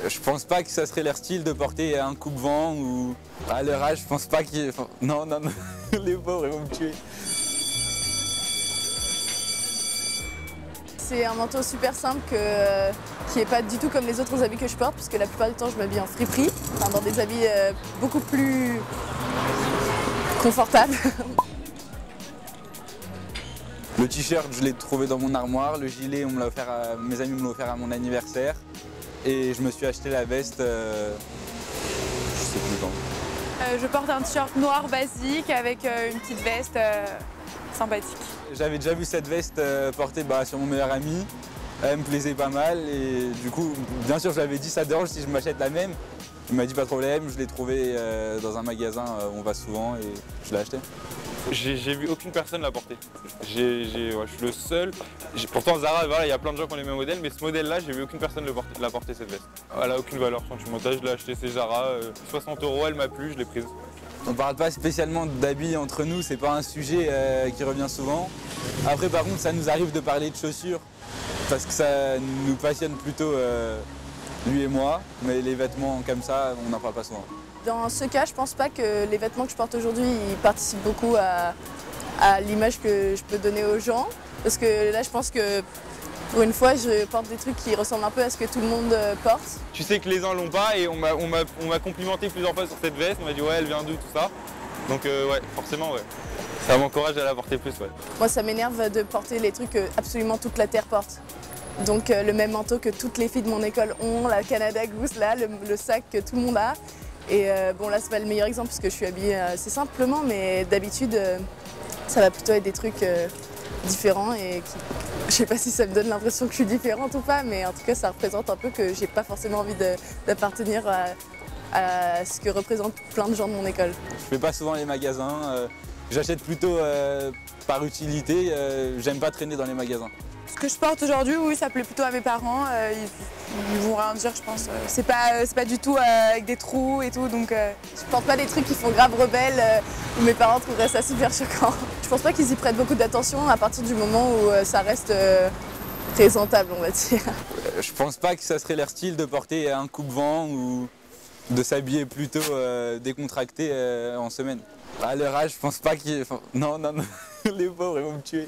Je pense pas que ça serait leur style de porter un coupe-vent ou à leur âge, je pense pas qu'ils... Enfin, non, non, non, les pauvres, ils vont me tuer. C'est un manteau super simple qui n'est pas du tout comme les autres habits que je porte, puisque la plupart du temps je m'habille en friperie, enfin, dans des habits beaucoup plus confortables. Le t-shirt, je l'ai trouvé dans mon armoire. Le gilet, mes amis me l'ont offert à mon anniversaire. Et je me suis acheté la veste, je sais plus quand. Je porte un t-shirt noir basique avec une petite veste sympathique. J'avais déjà vu cette veste portée sur mon meilleur ami. Elle me plaisait pas mal et du coup, bien sûr, je lui avais dit ça dérange si je m'achète la même. Il m'a dit pas de problème, je l'ai trouvé dans un magasin où on va souvent et je l'ai acheté. J'ai vu aucune personne la porter. Je suis le seul. Pourtant Zara, voilà, il y a plein de gens qui ont les mêmes modèles, mais ce modèle-là, j'ai vu aucune personne la porter cette veste. Elle a aucune valeur sentimentale, je l'ai acheté, c'est Zara, 60 €, elle m'a plu, je l'ai prise. On parle pas spécialement d'habits entre nous, c'est pas un sujet qui revient souvent. Après par contre ça nous arrive de parler de chaussures parce que ça nous passionne plutôt lui et moi, mais les vêtements comme ça on n'en parle pas souvent. Dans ce cas, je pense pas que les vêtements que je porte aujourd'hui ils participent beaucoup à l'image que je peux donner aux gens. Parce que là je pense que pour une fois je porte des trucs qui ressemblent un peu à ce que tout le monde porte. Tu sais que les uns l'ont pas et on m'a complimenté plusieurs fois sur cette veste, on m'a dit ouais elle vient d'où tout ça. Donc ouais, forcément ouais. Ça m'encourage à la porter plus ouais. Moi ça m'énerve de porter les trucs que absolument toute la terre porte. Donc le même manteau que toutes les filles de mon école ont, la Canada Goose là, le sac que tout le monde a. Et bon là c'est pas le meilleur exemple parce que je suis habillée assez simplement, mais d'habitude ça va plutôt être des trucs différents et je sais pas si ça me donne l'impression que je suis différente ou pas, mais en tout cas ça représente un peu que j'ai pas forcément envie d'appartenir à ce que représentent plein de gens de mon école. Je fais pas souvent les magasins, j'achète plutôt par utilité, j'aime pas traîner dans les magasins. Ce que je porte aujourd'hui, oui, ça plaît plutôt à mes parents. Ils vont rien dire, je pense. C'est pas du tout avec des trous et tout, donc... Je porte pas des trucs qui font grave rebelle où mes parents trouveraient ça super choquant. Je pense pas qu'ils y prêtent beaucoup d'attention à partir du moment où ça reste présentable, on va dire. Je pense pas que ça serait leur style de porter un coupe-vent ou de s'habiller plutôt décontracté en semaine. À leur âge, je pense pas qu'ils... Enfin, non, non, non, les pauvres, ils vont me tuer.